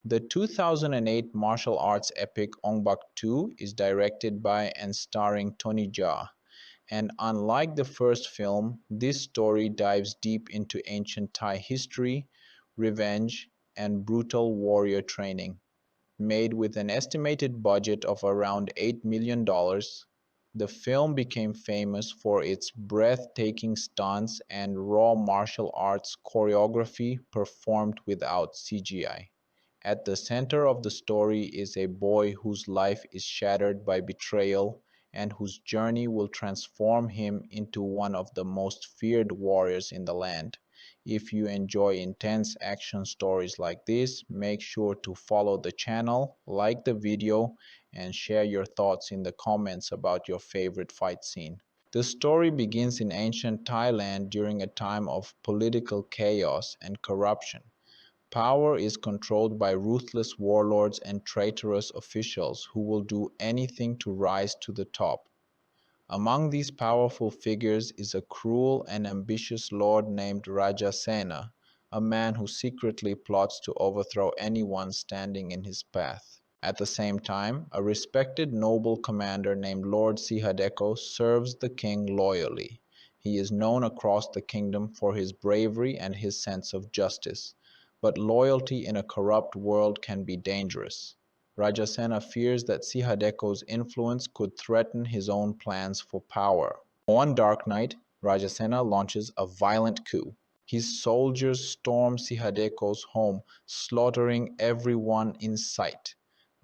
The 2008 martial arts epic Ong-Bak 2 is directed by and starring Tony Jaa, and unlike the first film, this story dives deep into ancient Thai history, revenge, and brutal warrior training. Made with an estimated budget of around $8 million, the film became famous for its breathtaking stunts and raw martial arts choreography performed without CGI. At the center of the story is a boy whose life is shattered by betrayal and whose journey will transform him into one of the most feared warriors in the land. If you enjoy intense action stories like this, make sure to follow the channel, like the video, and share your thoughts in the comments about your favorite fight scene. The story begins in ancient Thailand during a time of political chaos and corruption. Power is controlled by ruthless warlords and traitorous officials who will do anything to rise to the top. Among these powerful figures is a cruel and ambitious lord named Rajasena, a man who secretly plots to overthrow anyone standing in his path. At the same time, a respected noble commander named Lord Sihadeko serves the king loyally. He is known across the kingdom for his bravery and his sense of justice. But loyalty in a corrupt world can be dangerous. Rajasena fears that Sihadeko's influence could threaten his own plans for power. One dark night, Rajasena launches a violent coup. His soldiers storm Sihadeko's home, slaughtering everyone in sight.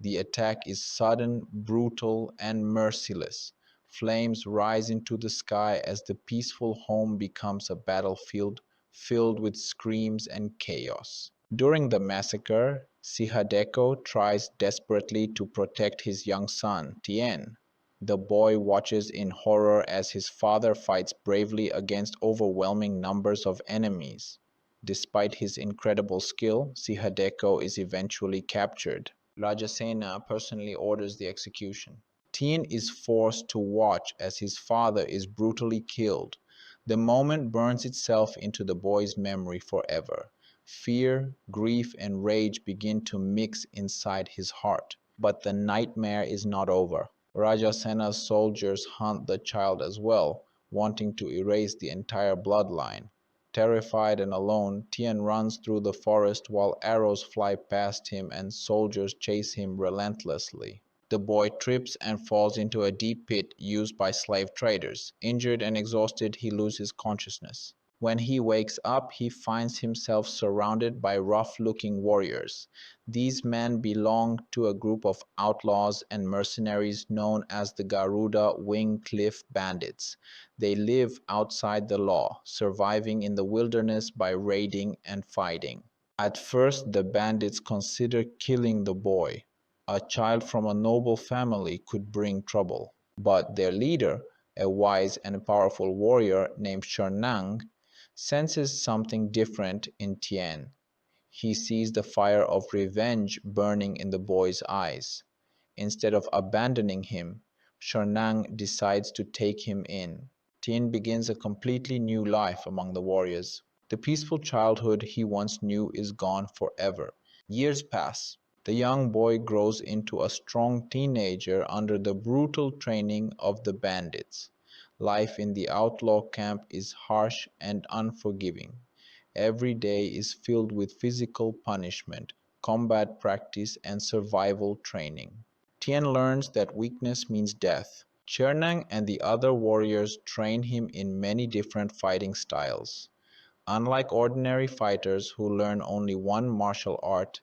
The attack is sudden, brutal, and merciless. Flames rise into the sky as the peaceful home becomes a battlefield filled with screams and chaos. During the massacre, Sihadeko tries desperately to protect his young son, Tien. The boy watches in horror as his father fights bravely against overwhelming numbers of enemies. Despite his incredible skill, Sihadeko is eventually captured. Rajasena personally orders the execution. Tien is forced to watch as his father is brutally killed. The moment burns itself into the boy's memory forever. Fear, grief, and rage begin to mix inside his heart. But the nightmare is not over. Rajasena's soldiers hunt the child as well, wanting to erase the entire bloodline. Terrified and alone, Tien runs through the forest while arrows fly past him and soldiers chase him relentlessly. The boy trips and falls into a deep pit used by slave traders. Injured and exhausted, he loses consciousness. When he wakes up, he finds himself surrounded by rough-looking warriors. These men belong to a group of outlaws and mercenaries known as the Garuda Wing Cliff Bandits. They live outside the law, surviving in the wilderness by raiding and fighting. At first, the bandits consider killing the boy. A child from a noble family could bring trouble. But their leader, a wise and powerful warrior named Shernang, senses something different in Tien. He sees the fire of revenge burning in the boy's eyes. Instead of abandoning him, Shernang decides to take him in. Tien begins a completely new life among the warriors. The peaceful childhood he once knew is gone forever. Years pass. The young boy grows into a strong teenager under the brutal training of the bandits. Life in the outlaw camp is harsh and unforgiving. Every day is filled with physical punishment, combat practice, and survival training. Tien learns that weakness means death. Chernang and the other warriors train him in many different fighting styles. Unlike ordinary fighters who learn only one martial art,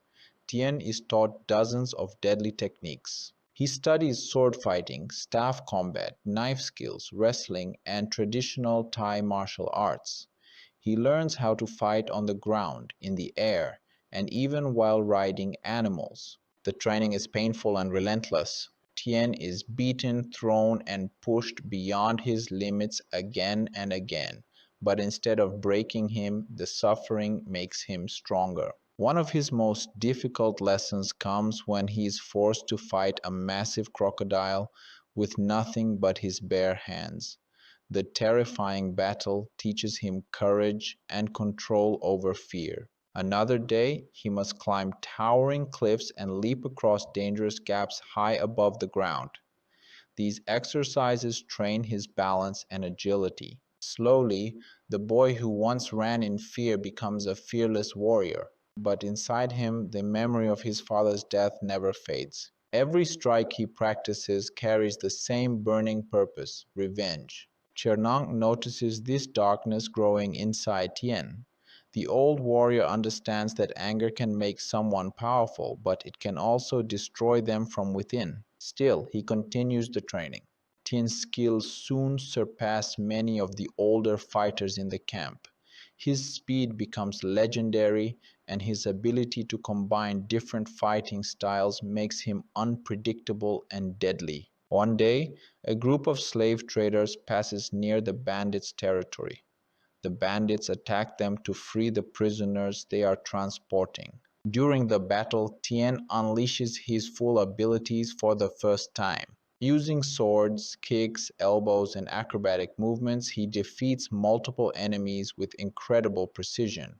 Tien is taught dozens of deadly techniques. He studies sword fighting, staff combat, knife skills, wrestling, and traditional Thai martial arts. He learns how to fight on the ground, in the air, and even while riding animals. The training is painful and relentless. Tien is beaten, thrown, and pushed beyond his limits again and again. But instead of breaking him, the suffering makes him stronger. One of his most difficult lessons comes when he is forced to fight a massive crocodile with nothing but his bare hands. The terrifying battle teaches him courage and control over fear. Another day, he must climb towering cliffs and leap across dangerous gaps high above the ground. These exercises train his balance and agility. Slowly, the boy who once ran in fear becomes a fearless warrior, but inside him, the memory of his father's death never fades. Every strike he practices carries the same burning purpose: revenge. Chernang notices this darkness growing inside Tien. The old warrior understands that anger can make someone powerful, but it can also destroy them from within. Still, he continues the training. Tien's skills soon surpass many of the older fighters in the camp. His speed becomes legendary, and his ability to combine different fighting styles makes him unpredictable and deadly. One day, a group of slave traders passes near the bandits' territory. The bandits attack them to free the prisoners they are transporting. During the battle, Tien unleashes his full abilities for the first time. Using swords, kicks, elbows, and acrobatic movements, he defeats multiple enemies with incredible precision.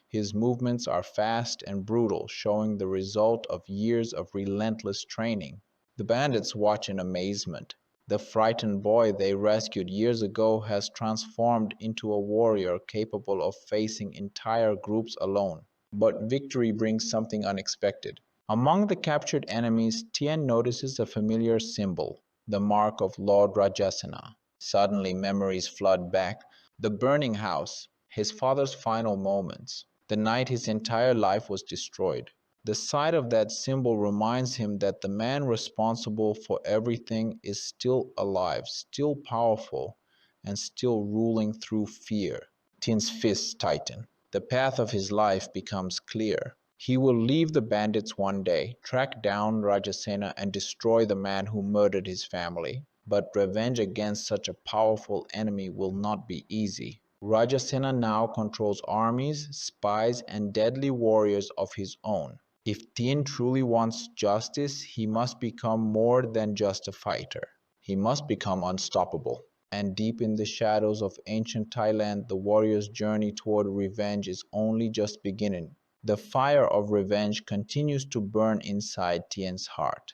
His movements are fast and brutal, showing the result of years of relentless training. The bandits watch in amazement. The frightened boy they rescued years ago has transformed into a warrior capable of facing entire groups alone. But victory brings something unexpected. Among the captured enemies, Tien notices a familiar symbol, the mark of Lord Rajasena. Suddenly, memories flood back. The burning house, his father's final moments, the night his entire life was destroyed. The sight of that symbol reminds him that the man responsible for everything is still alive, still powerful, and still ruling through fear. Tien's fists tighten. The path of his life becomes clear. He will leave the bandits one day, track down Rajasena, and destroy the man who murdered his family. But revenge against such a powerful enemy will not be easy. Rajasena now controls armies, spies, and deadly warriors of his own. If Tien truly wants justice, he must become more than just a fighter. He must become unstoppable. And deep in the shadows of ancient Thailand, the warrior's journey toward revenge is only just beginning. The fire of revenge continues to burn inside Tien's heart.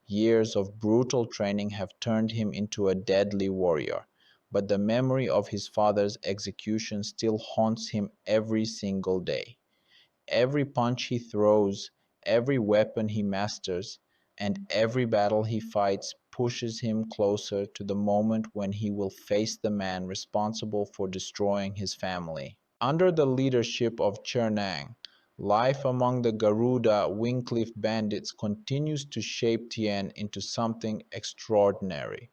Years of brutal training have turned him into a deadly warrior, but the memory of his father's execution still haunts him every single day. Every punch he throws, every weapon he masters, and every battle he fights pushes him closer to the moment when he will face the man responsible for destroying his family. Under the leadership of Chernang, life among the Garuda Wingcliff bandits continues to shape Tien into something extraordinary.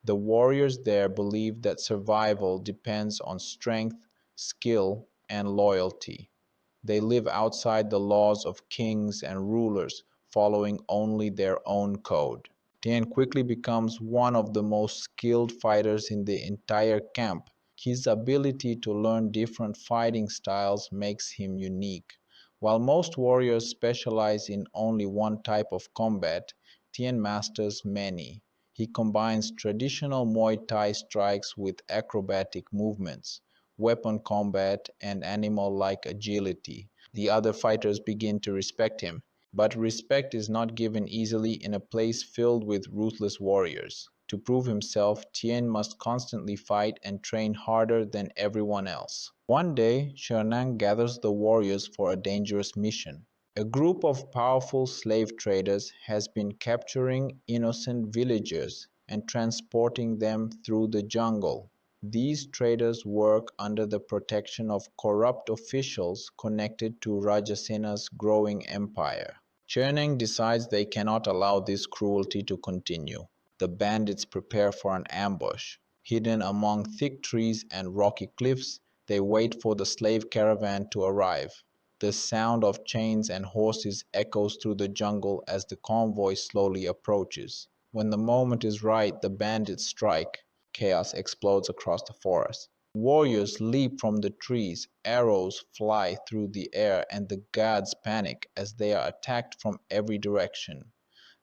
The warriors there believe that survival depends on strength, skill, and loyalty. They live outside the laws of kings and rulers, following only their own code. Tien quickly becomes one of the most skilled fighters in the entire camp. His ability to learn different fighting styles makes him unique. While most warriors specialize in only one type of combat, Tien masters many. He combines traditional Muay Thai strikes with acrobatic movements, weapon combat, and animal-like agility. The other fighters begin to respect him. But respect is not given easily in a place filled with ruthless warriors. To prove himself, Tien must constantly fight and train harder than everyone else. One day, Shernang gathers the warriors for a dangerous mission. A group of powerful slave traders has been capturing innocent villagers and transporting them through the jungle. These traders work under the protection of corrupt officials connected to Rajasena's growing empire. Cherneng decides they cannot allow this cruelty to continue. The bandits prepare for an ambush. Hidden among thick trees and rocky cliffs, they wait for the slave caravan to arrive. The sound of chains and horses echoes through the jungle as the convoy slowly approaches. When the moment is right, the bandits strike. Chaos explodes across the forest. Warriors leap from the trees, arrows fly through the air, and the guards panic as they are attacked from every direction.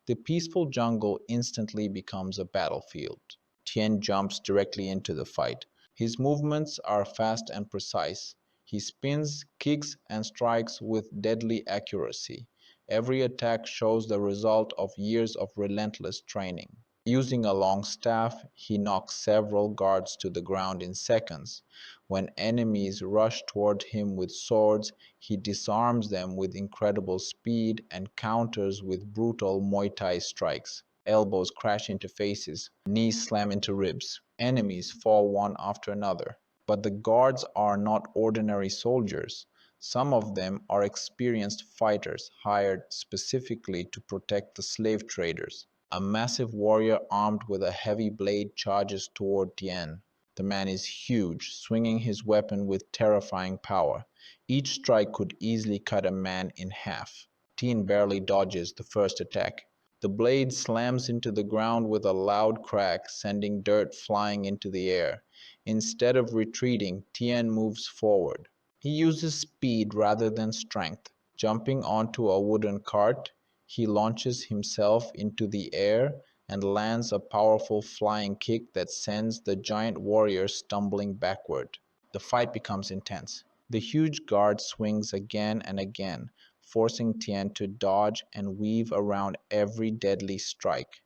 The peaceful jungle instantly becomes a battlefield. Tien jumps directly into the fight. His movements are fast and precise. He spins, kicks, and strikes with deadly accuracy. Every attack shows the result of years of relentless training. Using a long staff, he knocks several guards to the ground in seconds. When enemies rush toward him with swords, he disarms them with incredible speed and counters with brutal Muay Thai strikes. Elbows crash into faces, knees slam into ribs. Enemies fall one after another. But the guards are not ordinary soldiers. Some of them are experienced fighters hired specifically to protect the slave traders. A massive warrior armed with a heavy blade charges toward Tien. The man is huge, swinging his weapon with terrifying power. Each strike could easily cut a man in half. Tien barely dodges the first attack. The blade slams into the ground with a loud crack, sending dirt flying into the air. Instead of retreating, Tien moves forward. He uses speed rather than strength. Jumping onto a wooden cart, he launches himself into the air and lands a powerful flying kick that sends the giant warrior stumbling backward. The fight becomes intense. The huge guard swings again and again, forcing Tien to dodge and weave around every deadly strike.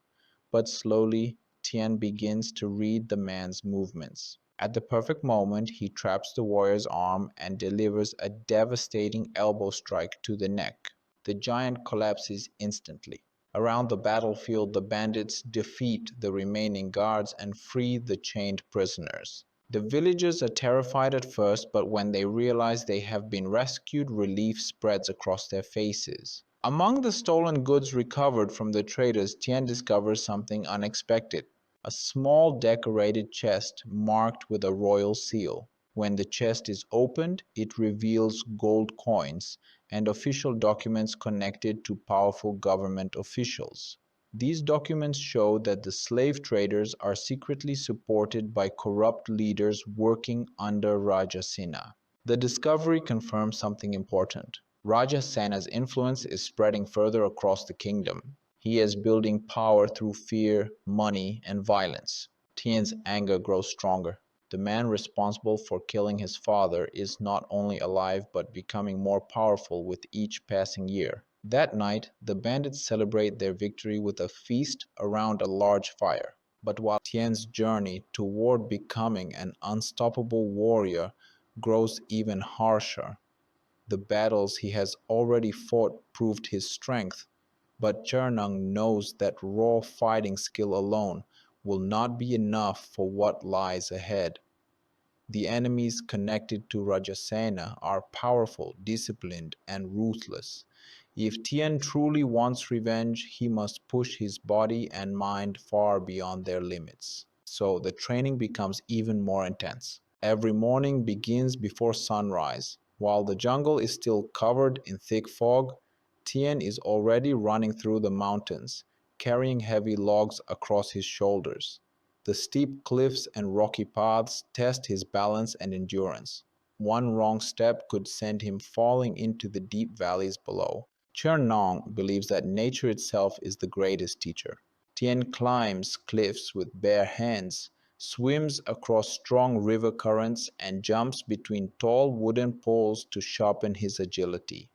But slowly, Tien begins to read the man's movements. At the perfect moment, he traps the warrior's arm and delivers a devastating elbow strike to the neck. The giant collapses instantly. Around the battlefield, the bandits defeat the remaining guards and free the chained prisoners. The villagers are terrified at first, but when they realize they have been rescued, relief spreads across their faces. Among the stolen goods recovered from the traders, Tien discovers something unexpected: a small decorated chest marked with a royal seal. When the chest is opened, it reveals gold coins and official documents connected to powerful government officials. These documents show that the slave traders are secretly supported by corrupt leaders working under Rajasena. The discovery confirms something important. Rajasena's influence is spreading further across the kingdom. He is building power through fear, money, and violence. Tien's anger grows stronger. The man responsible for killing his father is not only alive but becoming more powerful with each passing year. That night, the bandits celebrate their victory with a feast around a large fire. But while Tien's journey toward becoming an unstoppable warrior grows even harsher, the battles he has already fought proved his strength. But Chernung knows that raw fighting skill alone will not be enough for what lies ahead. The enemies connected to Rajasena are powerful, disciplined, and ruthless. If Tien truly wants revenge, he must push his body and mind far beyond their limits. So the training becomes even more intense. Every morning begins before sunrise. While the jungle is still covered in thick fog, Tien is already running through the mountains, carrying heavy logs across his shoulders. The steep cliffs and rocky paths test his balance and endurance. One wrong step could send him falling into the deep valleys below. Chernong believes that nature itself is the greatest teacher. Tien climbs cliffs with bare hands, swims across strong river currents, and jumps between tall wooden poles to sharpen his agility.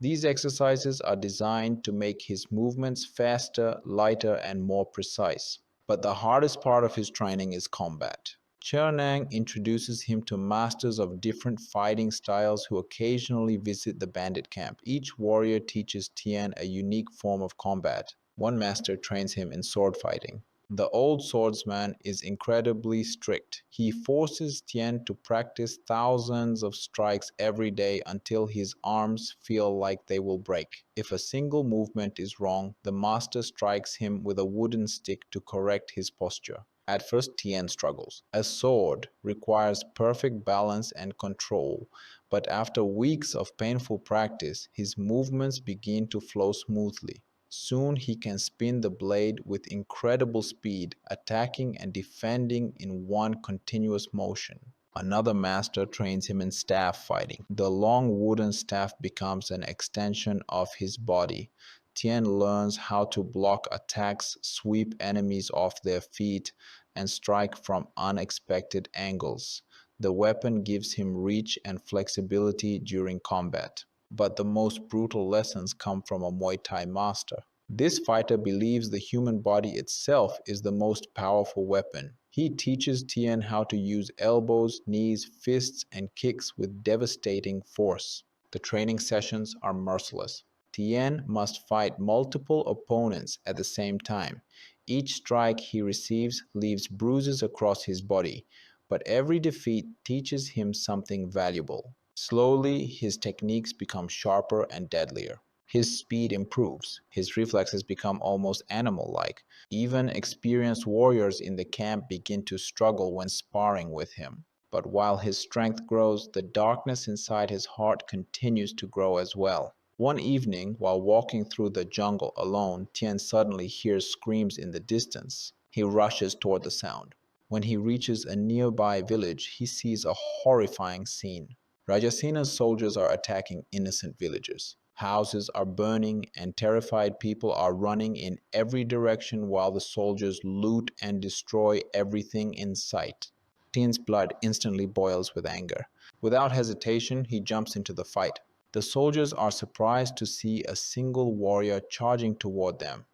These exercises are designed to make his movements faster, lighter, and more precise. But the hardest part of his training is combat. Chernang introduces him to masters of different fighting styles who occasionally visit the bandit camp. Each warrior teaches Tien a unique form of combat. One master trains him in sword fighting. The old swordsman is incredibly strict. He forces Tien to practice thousands of strikes every day until his arms feel like they will break. If a single movement is wrong, the master strikes him with a wooden stick to correct his posture. At first, Tien struggles. A sword requires perfect balance and control, but after weeks of painful practice, his movements begin to flow smoothly. Soon he can spin the blade with incredible speed, attacking and defending in one continuous motion. Another master trains him in staff fighting. The long wooden staff becomes an extension of his body. Tien learns how to block attacks, sweep enemies off their feet, and strike from unexpected angles. The weapon gives him reach and flexibility during combat. But the most brutal lessons come from a Muay Thai master. This fighter believes the human body itself is the most powerful weapon. He teaches Tien how to use elbows, knees, fists, and kicks with devastating force. The training sessions are merciless. Tien must fight multiple opponents at the same time. Each strike he receives leaves bruises across his body, but every defeat teaches him something valuable. Slowly, his techniques become sharper and deadlier. His speed improves. His reflexes become almost animal-like. Even experienced warriors in the camp begin to struggle when sparring with him. But while his strength grows, the darkness inside his heart continues to grow as well. One evening, while walking through the jungle alone, Tien suddenly hears screams in the distance. He rushes toward the sound. When he reaches a nearby village, he sees a horrifying scene. Rajasena's soldiers are attacking innocent villagers. Houses are burning, and terrified people are running in every direction while the soldiers loot and destroy everything in sight. Tien's blood instantly boils with anger. Without hesitation, he jumps into the fight. The soldiers are surprised to see a single warrior charging toward them.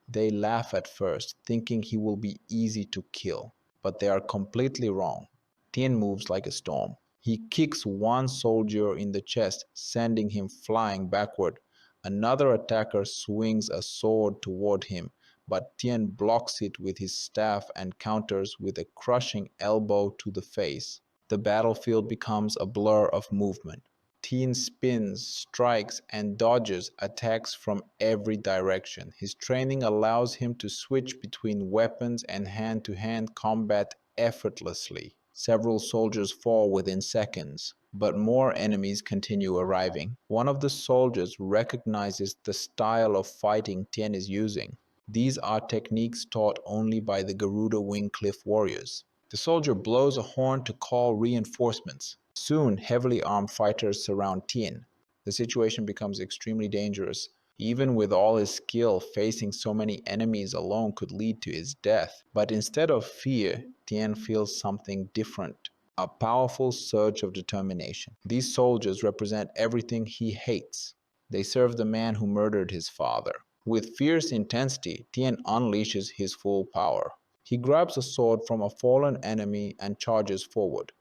They laugh at first, thinking he will be easy to kill, but they are completely wrong. Tien moves like a storm. He kicks one soldier in the chest, sending him flying backward. Another attacker swings a sword toward him, but Tien blocks it with his staff and counters with a crushing elbow to the face. The battlefield becomes a blur of movement. Tien spins, strikes, and dodges attacks from every direction. His training allows him to switch between weapons and hand-to-hand combat effortlessly. Several soldiers fall within seconds, but more enemies continue arriving. One of the soldiers recognizes the style of fighting Tien is using. These are techniques taught only by the Garuda Wing Cliff warriors. The soldier blows a horn to call reinforcements. Soon, heavily armed fighters surround Tien. The situation becomes extremely dangerous. Even with all his skill, facing so many enemies alone could lead to his death. But instead of fear, Tien feels something different. A powerful surge of determination. These soldiers represent everything he hates. They serve the man who murdered his father. With fierce intensity, Tien unleashes his full power. He grabs a sword from a fallen enemy and charges forward.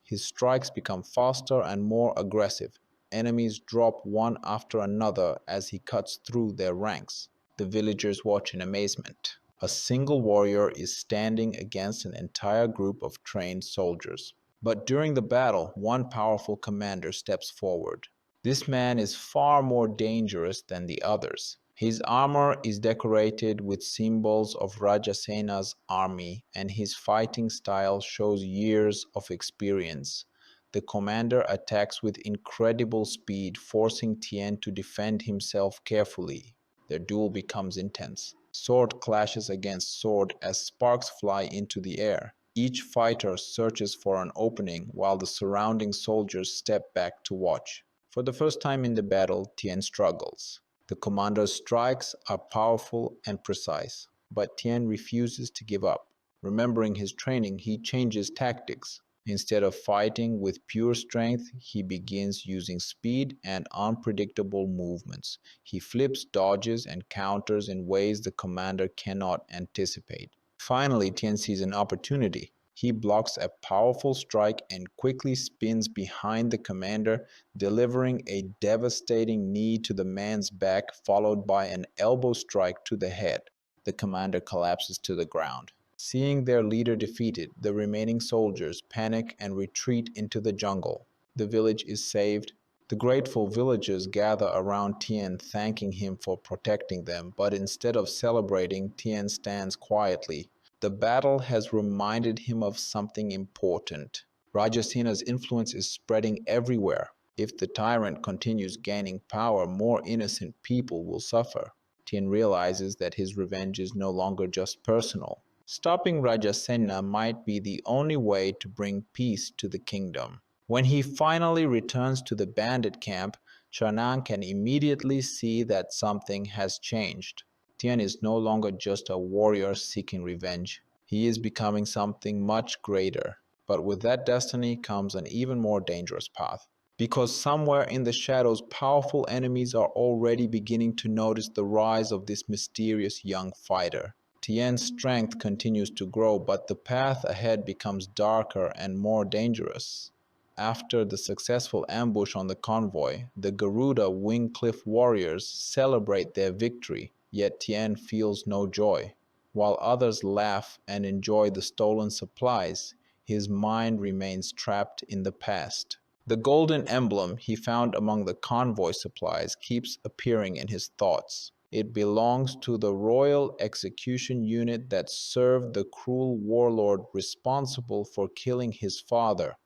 His strikes become faster and more aggressive. Enemies drop one after another as he cuts through their ranks. The villagers watch in amazement. A single warrior is standing against an entire group of trained soldiers. But during the battle, one powerful commander steps forward. This man is far more dangerous than the others. His armor is decorated with symbols of Rajasena's army, and his fighting style shows years of experience. The commander attacks with incredible speed, forcing Tien to defend himself carefully. Their duel becomes intense. Sword clashes against sword as sparks fly into the air. Each fighter searches for an opening while the surrounding soldiers step back to watch. For the first time in the battle, Tien struggles. The commander's strikes are powerful and precise, but Tien refuses to give up. Remembering his training, he changes tactics. Instead of fighting with pure strength, he begins using speed and unpredictable movements. He flips, dodges, and counters in ways the commander cannot anticipate. Finally, Tien sees an opportunity. He blocks a powerful strike and quickly spins behind the commander, delivering a devastating knee to the man's back, followed by an elbow strike to the head. The commander collapses to the ground. Seeing their leader defeated, the remaining soldiers panic and retreat into the jungle. The village is saved. The grateful villagers gather around Tien, thanking him for protecting them, but instead of celebrating, Tien stands quietly. The battle has reminded him of something important. Rajasena's influence is spreading everywhere. If the tyrant continues gaining power, more innocent people will suffer. Tien realizes that his revenge is no longer just personal. Stopping Rajasena might be the only way to bring peace to the kingdom. When he finally returns to the bandit camp, Chanang can immediately see that something has changed. Tien is no longer just a warrior seeking revenge. He is becoming something much greater. But with that destiny comes an even more dangerous path. Because somewhere in the shadows, powerful enemies are already beginning to notice the rise of this mysterious young fighter. Tien's strength continues to grow, but the path ahead becomes darker and more dangerous. After the successful ambush on the convoy, the Garuda Wing Cliff warriors celebrate their victory, yet Tien feels no joy. While others laugh and enjoy the stolen supplies, his mind remains trapped in the past. The golden emblem he found among the convoy supplies keeps appearing in his thoughts. It belongs to the royal execution unit that served the cruel warlord responsible for killing his father.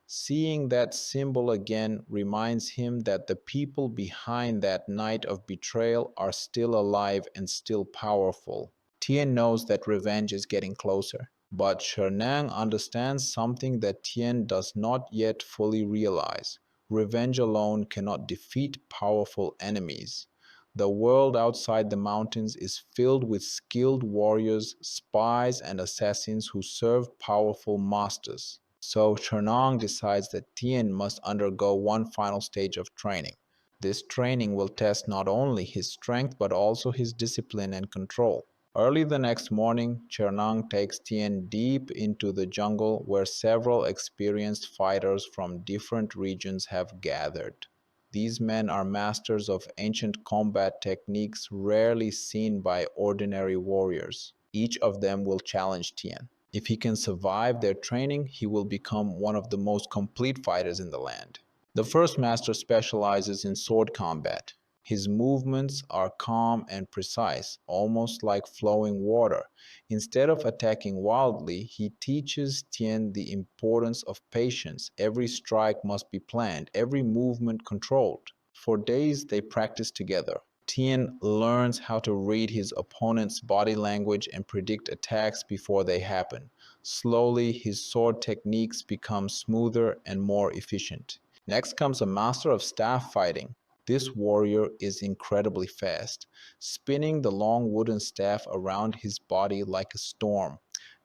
Seeing that symbol again reminds him that the people behind that night of betrayal are still alive and still powerful. Tien knows that revenge is getting closer, but Shernang understands something that Tien does not yet fully realize. Revenge alone cannot defeat powerful enemies. The world outside the mountains is filled with skilled warriors, spies, and assassins who serve powerful masters. So Chernang decides that Tien must undergo one final stage of training. This training will test not only his strength but also his discipline and control. Early the next morning, Chernang takes Tien deep into the jungle where several experienced fighters from different regions have gathered. These men are masters of ancient combat techniques rarely seen by ordinary warriors. Each of them will challenge Tien. If he can survive their training, he will become one of the most complete fighters in the land. The first master specializes in sword combat. His movements are calm and precise, almost like flowing water. Instead of attacking wildly, he teaches Tien the importance of patience. Every strike must be planned, every movement controlled. For days, they practice together. Tien learns how to read his opponent's body language and predict attacks before they happen. Slowly, his sword techniques become smoother and more efficient. Next comes a master of staff fighting. This warrior is incredibly fast, spinning the long wooden staff around his body like a storm.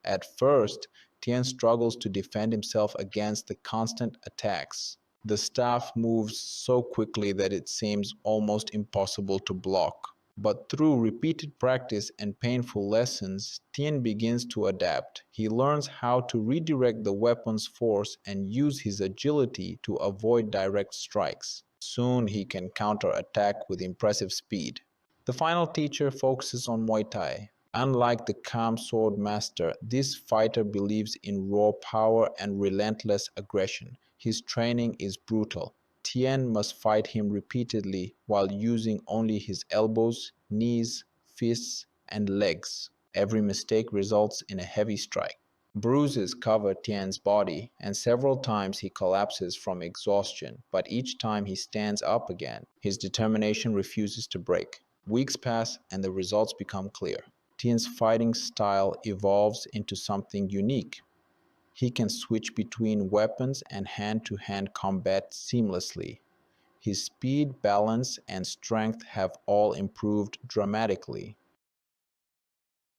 At first, Tien struggles to defend himself against the constant attacks. The staff moves so quickly that it seems almost impossible to block. But through repeated practice and painful lessons, Tien begins to adapt. He learns how to redirect the weapon's force and use his agility to avoid direct strikes. Soon he can counterattack with impressive speed. The final teacher focuses on Muay Thai. Unlike the calm sword master, this fighter believes in raw power and relentless aggression. His training is brutal. Tien must fight him repeatedly while using only his elbows, knees, fists, and legs. Every mistake results in a heavy strike. Bruises cover Tien's body, and several times he collapses from exhaustion, but each time he stands up again. His determination refuses to break. Weeks pass, and the results become clear. Tien's fighting style evolves into something unique. He can switch between weapons and hand-to-hand combat seamlessly. His speed, balance, and strength have all improved dramatically.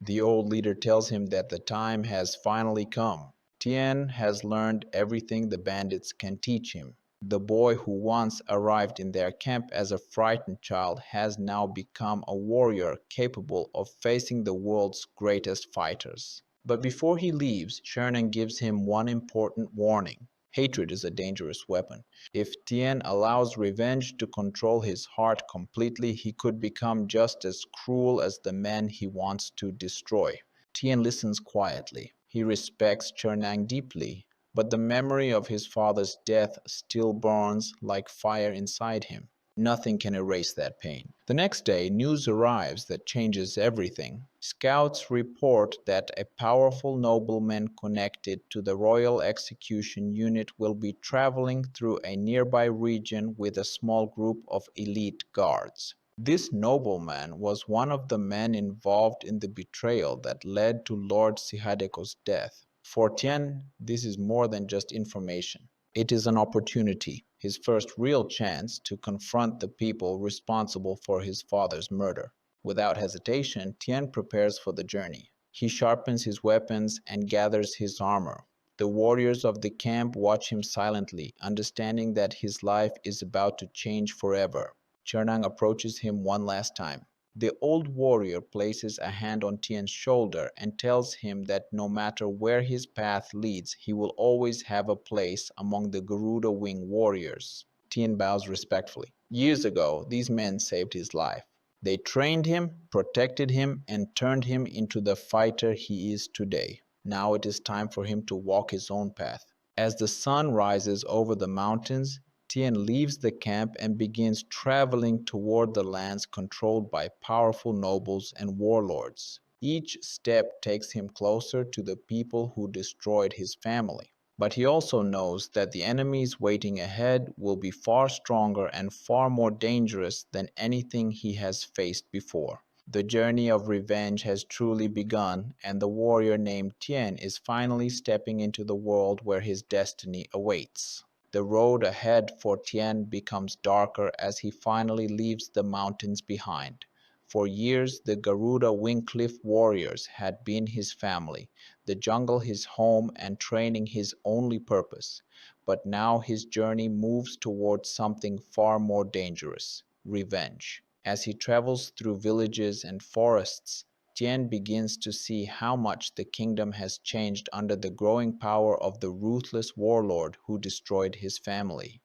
The old leader tells him that the time has finally come. Tien has learned everything the bandits can teach him. The boy who once arrived in their camp as a frightened child has now become a warrior capable of facing the world's greatest fighters. But before he leaves, Shernan gives him one important warning. Hatred is a dangerous weapon. If Tien allows revenge to control his heart completely, he could become just as cruel as the men he wants to destroy. Tien listens quietly. He respects Chernang deeply, but the memory of his father's death still burns like fire inside him. Nothing can erase that pain. The next day, news arrives that changes everything. Scouts report that a powerful nobleman connected to the royal execution unit will be traveling through a nearby region with a small group of elite guards. This nobleman was one of the men involved in the betrayal that led to Lord Sihadeko's death. For Tien, this is more than just information. It is an opportunity, his first real chance to confront the people responsible for his father's murder. Without hesitation, Tien prepares for the journey. He sharpens his weapons and gathers his armor. The warriors of the camp watch him silently, understanding that his life is about to change forever. Chernang approaches him one last time. The old warrior places a hand on Tien's shoulder and tells him that no matter where his path leads, he will always have a place among the Garuda Wing warriors. Tien bows respectfully. Years ago, these men saved his life. They trained him, protected him, and turned him into the fighter he is today. Now it is time for him to walk his own path. As the sun rises over the mountains, Tien leaves the camp and begins traveling toward the lands controlled by powerful nobles and warlords. Each step takes him closer to the people who destroyed his family. But he also knows that the enemies waiting ahead will be far stronger and far more dangerous than anything he has faced before. The journey of revenge has truly begun, and the warrior named Tien is finally stepping into the world where his destiny awaits. The road ahead for Tien becomes darker as he finally leaves the mountains behind. For years, the Garuda Wingcliff warriors had been his family, the jungle his home, and training his only purpose. But now his journey moves towards something far more dangerous: revenge. As he travels through villages and forests, Tien begins to see how much the kingdom has changed under the growing power of the ruthless warlord who destroyed his family.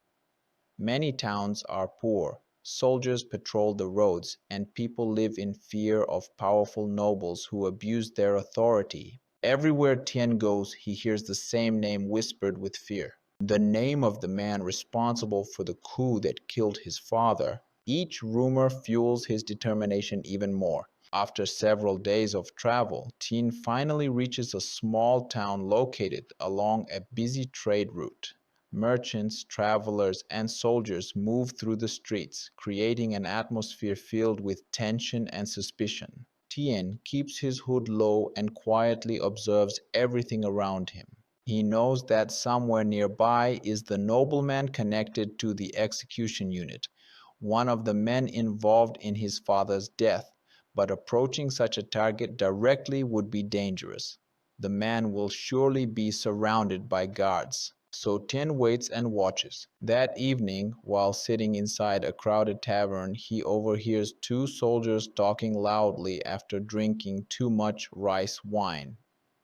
Many towns are poor, soldiers patrol the roads, and people live in fear of powerful nobles who abuse their authority. Everywhere Tien goes, he hears the same name whispered with fear: the name of the man responsible for the coup that killed his father. Each rumor fuels his determination even more. After several days of travel, Tien finally reaches a small town located along a busy trade route. Merchants, travelers, and soldiers move through the streets, creating an atmosphere filled with tension and suspicion. Tien keeps his hood low and quietly observes everything around him. He knows that somewhere nearby is the nobleman connected to the execution unit, one of the men involved in his father's death, but approaching such a target directly would be dangerous. The man will surely be surrounded by guards. So Tien waits and watches. That evening, while sitting inside a crowded tavern, he overhears two soldiers talking loudly after drinking too much rice wine.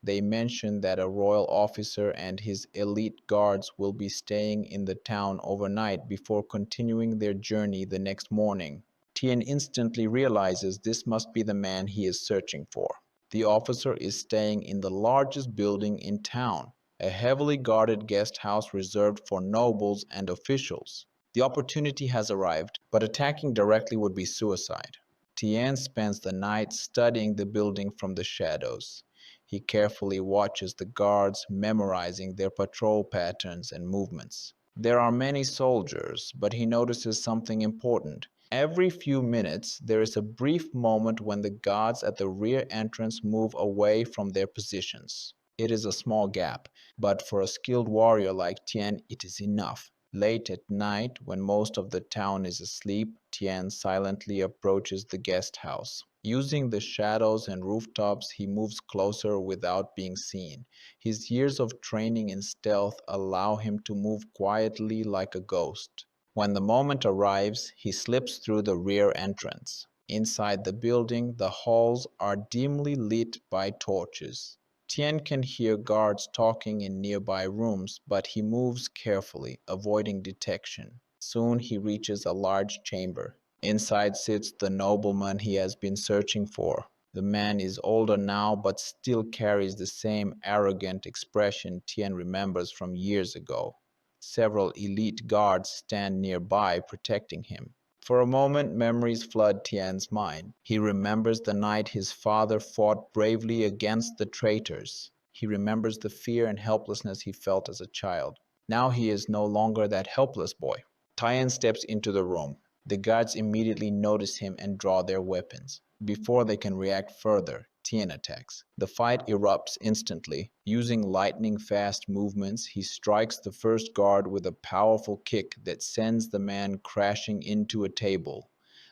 They mention that a royal officer and his elite guards will be staying in the town overnight before continuing their journey the next morning. Tien instantly realizes this must be the man he is searching for. The officer is staying in the largest building in town, a heavily guarded guest house reserved for nobles and officials. The opportunity has arrived, but attacking directly would be suicide. Tien spends the night studying the building from the shadows. He carefully watches the guards, memorizing their patrol patterns and movements. There are many soldiers, but he notices something important. Every few minutes, there is a brief moment when the guards at the rear entrance move away from their positions. It is a small gap, but for a skilled warrior like Tien, it is enough. Late at night, when most of the town is asleep, Tien silently approaches the guest house. Using the shadows and rooftops, he moves closer without being seen. His years of training in stealth allow him to move quietly like a ghost. When the moment arrives, he slips through the rear entrance. Inside the building, the halls are dimly lit by torches. Tien can hear guards talking in nearby rooms, but he moves carefully, avoiding detection. Soon he reaches a large chamber. Inside sits the nobleman he has been searching for. The man is older now, but still carries the same arrogant expression Tien remembers from years ago. Several elite guards stand nearby, protecting him. For a moment, memories flood Tien's mind. He remembers the night his father fought bravely against the traitors. He remembers the fear and helplessness he felt as a child. Now he is no longer that helpless boy. Tien steps into the room. The guards immediately notice him and draw their weapons. Before they can react further, Tien attacks. The fight erupts instantly. Using lightning-fast movements, he strikes the first guard with a powerful kick that sends the man crashing into a table.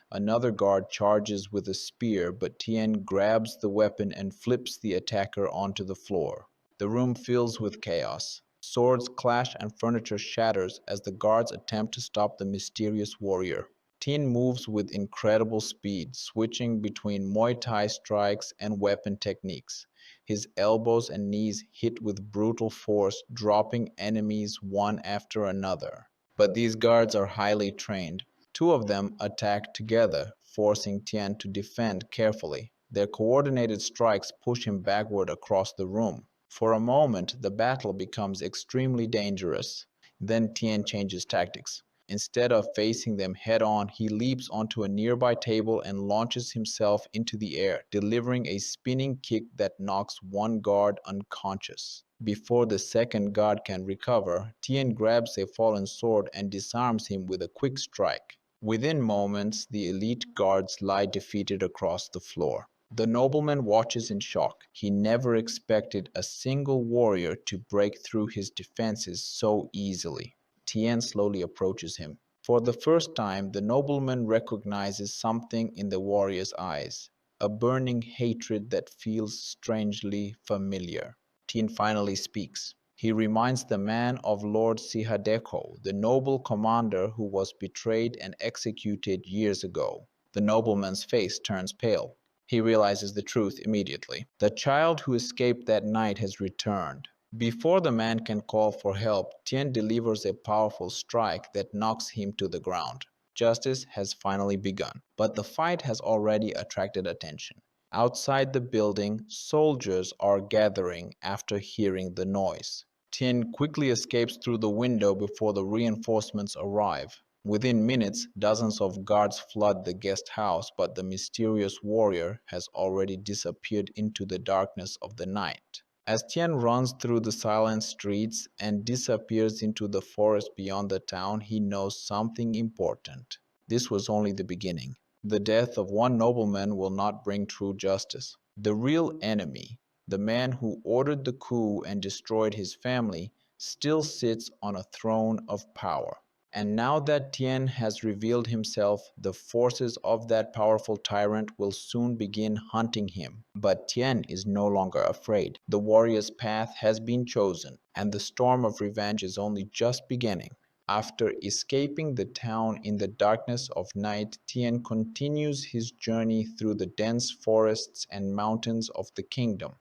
Another guard charges with a spear, but Tien grabs the weapon and flips the attacker onto the floor. The room fills with chaos. Swords clash and furniture shatters as the guards attempt to stop the mysterious warrior. Tien moves with incredible speed, switching between Muay Thai strikes and weapon techniques. His elbows and knees hit with brutal force, dropping enemies one after another. But these guards are highly trained. Two of them attack together, forcing Tien to defend carefully. Their coordinated strikes push him backward across the room. For a moment, the battle becomes extremely dangerous. Then Tien changes tactics. Instead of facing them head on, he leaps onto a nearby table and launches himself into the air, delivering a spinning kick that knocks one guard unconscious. Before the second guard can recover, Tien grabs a fallen sword and disarms him with a quick strike. Within moments, the elite guards lie defeated across the floor. The nobleman watches in shock. He never expected a single warrior to break through his defenses so easily. Tien slowly approaches him. For the first time, the nobleman recognizes something in the warrior's eyes, a burning hatred that feels strangely familiar. Tien finally speaks. He reminds the man of Lord Sihadeko, the noble commander who was betrayed and executed years ago. The nobleman's face turns pale. He realizes the truth immediately. The child who escaped that night has returned. Before the man can call for help, Tien delivers a powerful strike that knocks him to the ground. Justice has finally begun, but the fight has already attracted attention. Outside the building, soldiers are gathering after hearing the noise. Tien quickly escapes through the window before the reinforcements arrive. Within minutes, dozens of guards flood the guest house, but the mysterious warrior has already disappeared into the darkness of the night. As Tien runs through the silent streets and disappears into the forest beyond the town, he knows something important. This was only the beginning. The death of one nobleman will not bring true justice. The real enemy, the man who ordered the coup and destroyed his family, still sits on a throne of power. And now that Tien has revealed himself, the forces of that powerful tyrant will soon begin hunting him. But Tien is no longer afraid. The warrior's path has been chosen, and the storm of revenge is only just beginning. After escaping the town in the darkness of night, Tien continues his journey through the dense forests and mountains of the kingdom.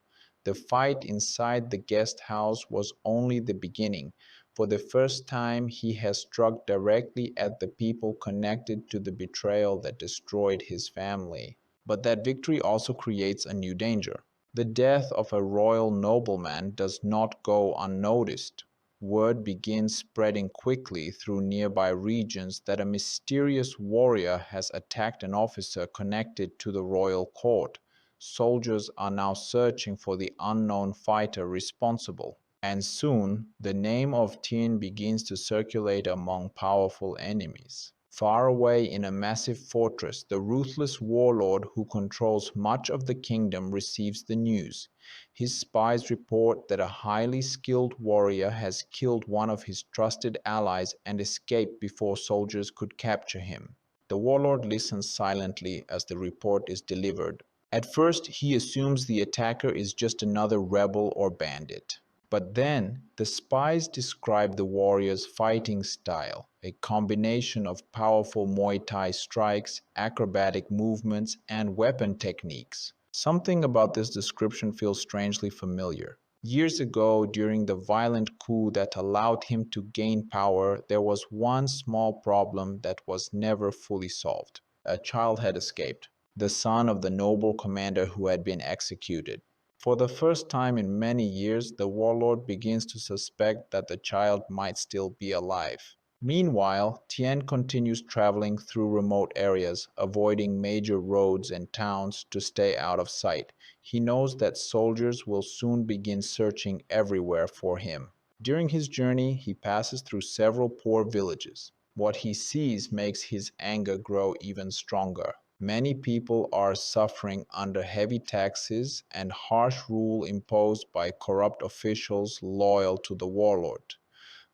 The fight inside the guest house was only the beginning. For the first time, he has struck directly at the people connected to the betrayal that destroyed his family. But that victory also creates a new danger. The death of a royal nobleman does not go unnoticed. Word begins spreading quickly through nearby regions that a mysterious warrior has attacked an officer connected to the royal court. Soldiers are now searching for the unknown fighter responsible. And soon, the name of Tien begins to circulate among powerful enemies. Far away in a massive fortress, the ruthless warlord who controls much of the kingdom receives the news. His spies report that a highly skilled warrior has killed one of his trusted allies and escaped before soldiers could capture him. The warlord listens silently as the report is delivered. At first, he assumes the attacker is just another rebel or bandit. But then the spies describe the warrior's fighting style, a combination of powerful Muay Thai strikes, acrobatic movements, and weapon techniques. Something about this description feels strangely familiar. Years ago, during the violent coup that allowed him to gain power, there was one small problem that was never fully solved. A child had escaped, the son of the noble commander who had been executed. For the first time in many years, the warlord begins to suspect that the child might still be alive. Meanwhile, Tien continues traveling through remote areas, avoiding major roads and towns to stay out of sight. He knows that soldiers will soon begin searching everywhere for him. During his journey, he passes through several poor villages. What he sees makes his anger grow even stronger. Many people are suffering under heavy taxes and harsh rule imposed by corrupt officials loyal to the warlord.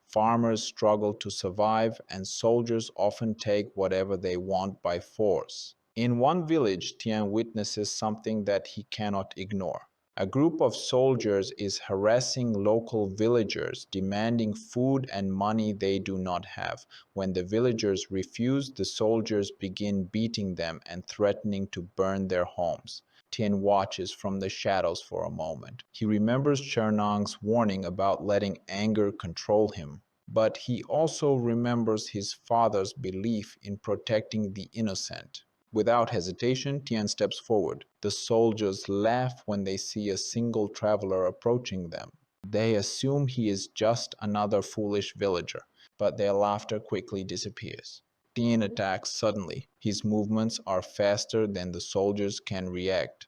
Farmers struggle to survive, and soldiers often take whatever they want by force. In one village, Tien witnesses something that he cannot ignore. A group of soldiers is harassing local villagers, demanding food and money they do not have. When the villagers refuse, the soldiers begin beating them and threatening to burn their homes. Tien watches from the shadows for a moment. He remembers Chernang's warning about letting anger control him. But he also remembers his father's belief in protecting the innocent. Without hesitation, Tien steps forward. The soldiers laugh when they see a single traveler approaching them. They assume he is just another foolish villager, but their laughter quickly disappears. Tien attacks suddenly. His movements are faster than the soldiers can react.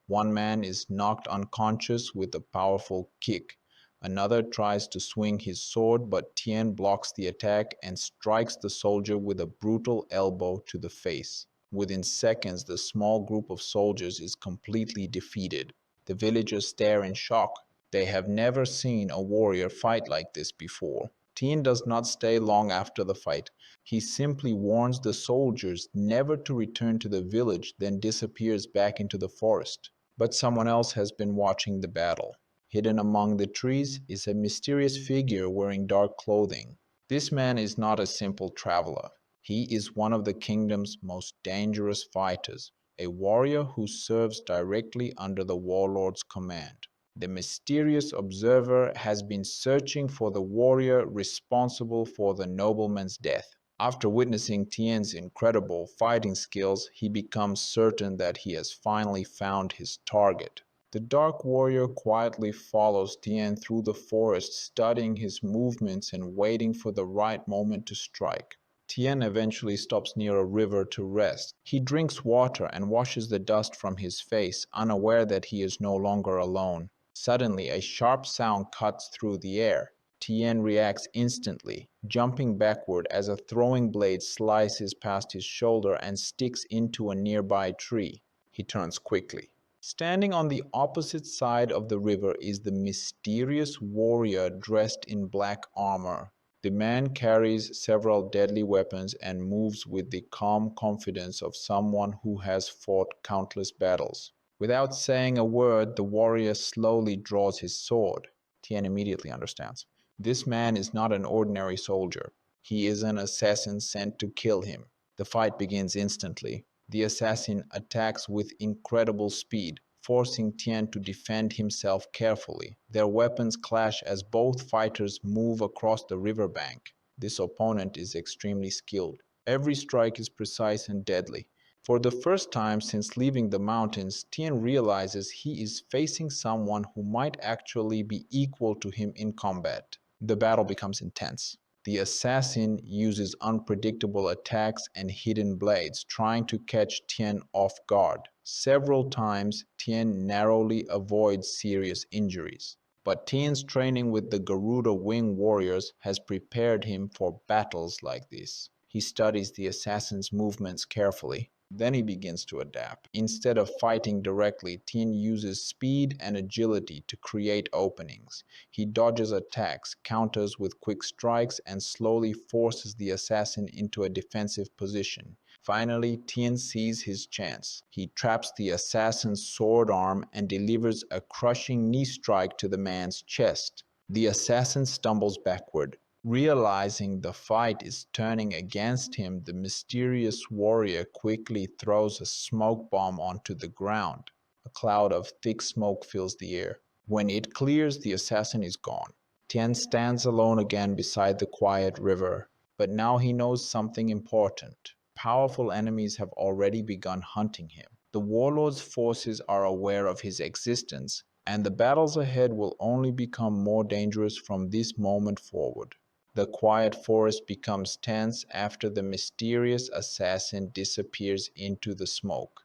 One man is knocked unconscious with a powerful kick. Another tries to swing his sword, but Tien blocks the attack and strikes the soldier with a brutal elbow to the face. Within seconds, the small group of soldiers is completely defeated. The villagers stare in shock. They have never seen a warrior fight like this before. Tien does not stay long after the fight. He simply warns the soldiers never to return to the village, then disappears back into the forest. But someone else has been watching the battle. Hidden among the trees is a mysterious figure wearing dark clothing. This man is not a simple traveler. He is one of the kingdom's most dangerous fighters, a warrior who serves directly under the warlord's command. The mysterious observer has been searching for the warrior responsible for the nobleman's death. After witnessing Tien's incredible fighting skills, he becomes certain that he has finally found his target. The dark warrior quietly follows Tien through the forest, studying his movements and waiting for the right moment to strike. Tien eventually stops near a river to rest. He drinks water and washes the dust from his face, unaware that he is no longer alone. Suddenly, a sharp sound cuts through the air. Tien reacts instantly, jumping backward as a throwing blade slices past his shoulder and sticks into a nearby tree. He turns quickly. Standing on the opposite side of the river is the mysterious warrior dressed in black armor. The man carries several deadly weapons and moves with the calm confidence of someone who has fought countless battles. Without saying a word, the warrior slowly draws his sword. Tien immediately understands. This man is not an ordinary soldier. He is an assassin sent to kill him. The fight begins instantly. The assassin attacks with incredible speed, forcing Tien to defend himself carefully. Their weapons clash as both fighters move across the riverbank. This opponent is extremely skilled. Every strike is precise and deadly. For the first time since leaving the mountains, Tien realizes he is facing someone who might actually be equal to him in combat. The battle becomes intense. The assassin uses unpredictable attacks and hidden blades, trying to catch Tien off guard. Several times, Tien narrowly avoids serious injuries. But Tien's training with the Garuda Wing warriors has prepared him for battles like this. He studies the assassin's movements carefully. Then he begins to adapt. Instead of fighting directly, Tien uses speed and agility to create openings. He dodges attacks, counters with quick strikes, and slowly forces the assassin into a defensive position. Finally, Tien sees his chance. He traps the assassin's sword arm and delivers a crushing knee strike to the man's chest. The assassin stumbles backward. Realizing the fight is turning against him, the mysterious warrior quickly throws a smoke bomb onto the ground. A cloud of thick smoke fills the air. When it clears, the assassin is gone. Tien stands alone again beside the quiet river, but now he knows something important. Powerful enemies have already begun hunting him. The warlord's forces are aware of his existence, and the battles ahead will only become more dangerous from this moment forward. The quiet forest becomes tense after the mysterious assassin disappears into the smoke.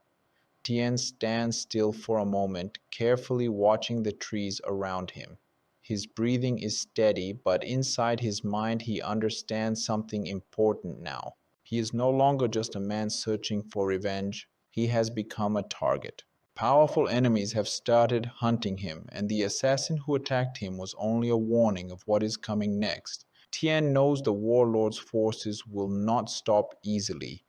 Tien stands still for a moment, carefully watching the trees around him. His breathing is steady, but inside his mind he understands something important now. He is no longer just a man searching for revenge. He has become a target. Powerful enemies have started hunting him, and the assassin who attacked him was only a warning of what is coming next. Tien knows the warlord's forces will not stop easily.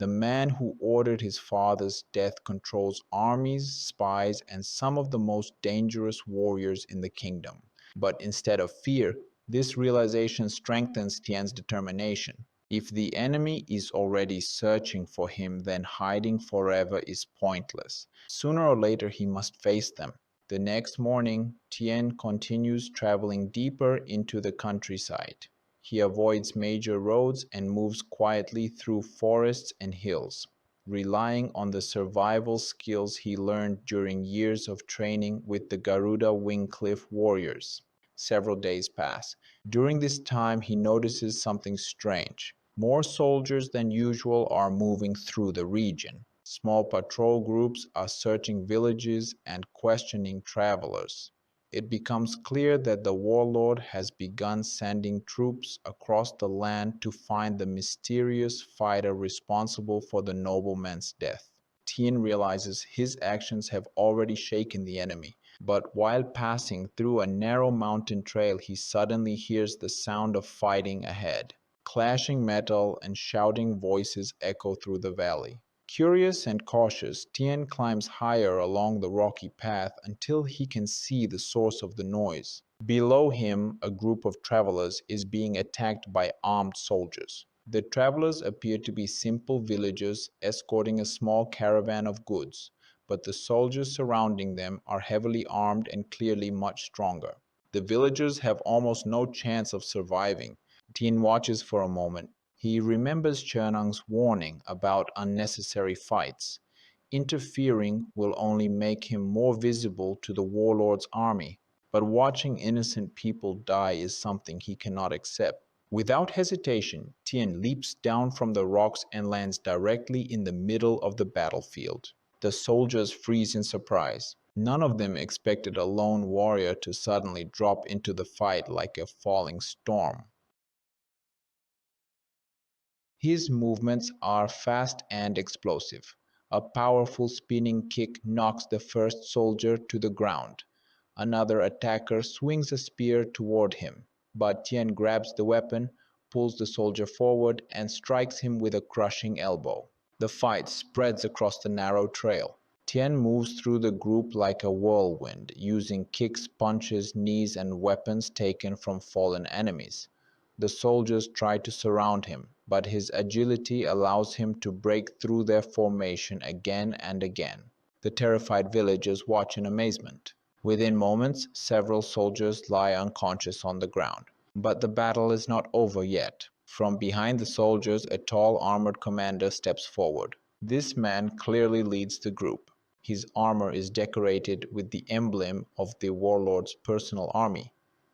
The man who ordered his father's death controls armies, spies, and some of the most dangerous warriors in the kingdom. But instead of fear, this realization strengthens Tien's determination. If the enemy is already searching for him, then hiding forever is pointless. Sooner or later, he must face them. The next morning, Tien continues traveling deeper into the countryside. He avoids major roads and moves quietly through forests and hills, relying on the survival skills he learned during years of training with the Garuda Wing Cliff warriors. Several days pass. During this time, he notices something strange. More soldiers than usual are moving through the region. Small patrol groups are searching villages and questioning travelers. It becomes clear that the warlord has begun sending troops across the land to find the mysterious fighter responsible for the nobleman's death. Tien realizes his actions have already shaken the enemy, but while passing through a narrow mountain trail, he suddenly hears the sound of fighting ahead. Clashing metal and shouting voices echo through the valley. Curious and cautious, Tien climbs higher along the rocky path until he can see the source of the noise. Below him, a group of travelers is being attacked by armed soldiers. The travelers appear to be simple villagers escorting a small caravan of goods, but the soldiers surrounding them are heavily armed and clearly much stronger. The villagers have almost no chance of surviving. Tien watches for a moment. He remembers Chernang's warning about unnecessary fights. Interfering will only make him more visible to the warlord's army, but watching innocent people die is something he cannot accept. Without hesitation, Tien leaps down from the rocks and lands directly in the middle of the battlefield. The soldiers freeze in surprise. None of them expected a lone warrior to suddenly drop into the fight like a falling storm. His movements are fast and explosive. A powerful spinning kick knocks the first soldier to the ground. Another attacker swings a spear toward him, but Tien grabs the weapon, pulls the soldier forward, and strikes him with a crushing elbow. The fight spreads across the narrow trail. Tien moves through the group like a whirlwind, using kicks, punches, knees, and weapons taken from fallen enemies. The soldiers try to surround him, but his agility allows him to break through their formation again and again. The terrified villagers watch in amazement. Within moments, several soldiers lie unconscious on the ground. But the battle is not over yet. From behind the soldiers, a tall armored commander steps forward. This man clearly leads the group. His armor is decorated with the emblem of the warlord's personal army,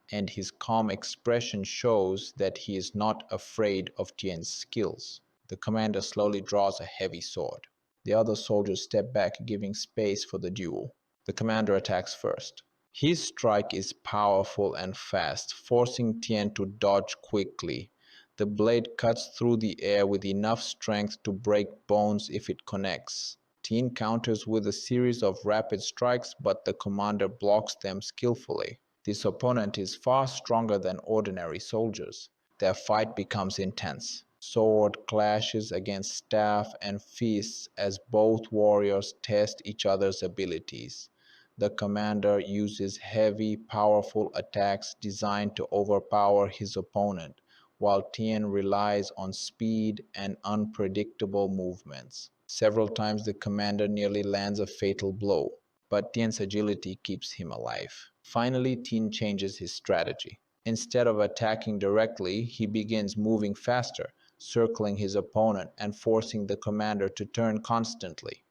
and his calm expression shows that he is not afraid of Tien's skills. The commander slowly draws a heavy sword. The other soldiers step back, giving space for the duel. The commander attacks first. His strike is powerful and fast, forcing Tien to dodge quickly. The blade cuts through the air with enough strength to break bones if it connects. Tien counters with a series of rapid strikes, but the commander blocks them skillfully. This opponent is far stronger than ordinary soldiers. Their fight becomes intense. Sword clashes against staff and fists as both warriors test each other's abilities. The commander uses heavy, powerful attacks designed to overpower his opponent, while Tien relies on speed and unpredictable movements. Several times the commander nearly lands a fatal blow, but Tien's agility keeps him alive. Finally, Tien changes his strategy. Instead of attacking directly, he begins moving faster, circling his opponent and forcing the commander to turn constantly.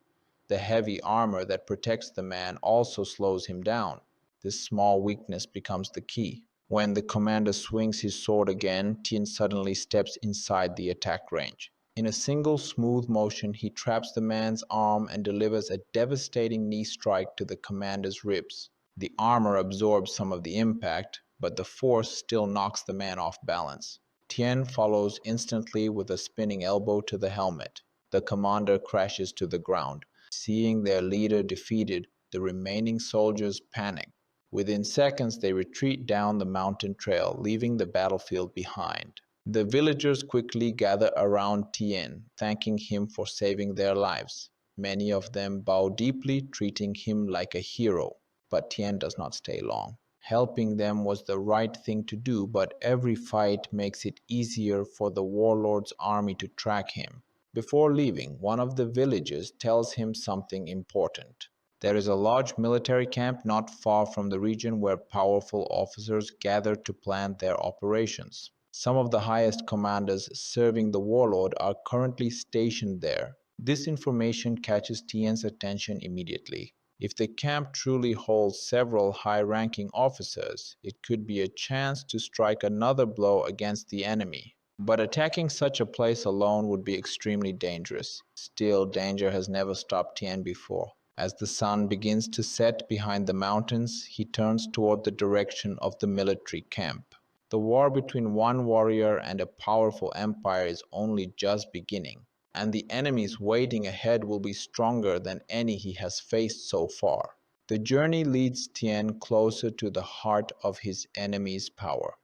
The heavy armor that protects the man also slows him down. This small weakness becomes the key. When the commander swings his sword again, Tien suddenly steps inside the attack range. In a single smooth motion, he traps the man's arm and delivers a devastating knee strike to the commander's ribs. The armor absorbs some of the impact, but the force still knocks the man off balance. Tien follows instantly with a spinning elbow to the helmet. The commander crashes to the ground. Seeing their leader defeated, the remaining soldiers panic. Within seconds, they retreat down the mountain trail, leaving the battlefield behind. The villagers quickly gather around Tien, thanking him for saving their lives. Many of them bow deeply, treating him like a hero. But Tien does not stay long. Helping them was the right thing to do, but every fight makes it easier for the warlord's army to track him. Before leaving, one of the villagers tells him something important. There is a large military camp not far from the region where powerful officers gather to plan their operations. Some of the highest commanders serving the warlord are currently stationed there. This information catches Tien's attention immediately. If the camp truly holds several high-ranking officers, it could be a chance to strike another blow against the enemy. But attacking such a place alone would be extremely dangerous. Still, danger has never stopped Tien before. As the sun begins to set behind the mountains, he turns toward the direction of the military camp. The war between one warrior and a powerful empire is only just beginning, and the enemies waiting ahead will be stronger than any he has faced so far. The journey leads Tien closer to the heart of his enemy's power.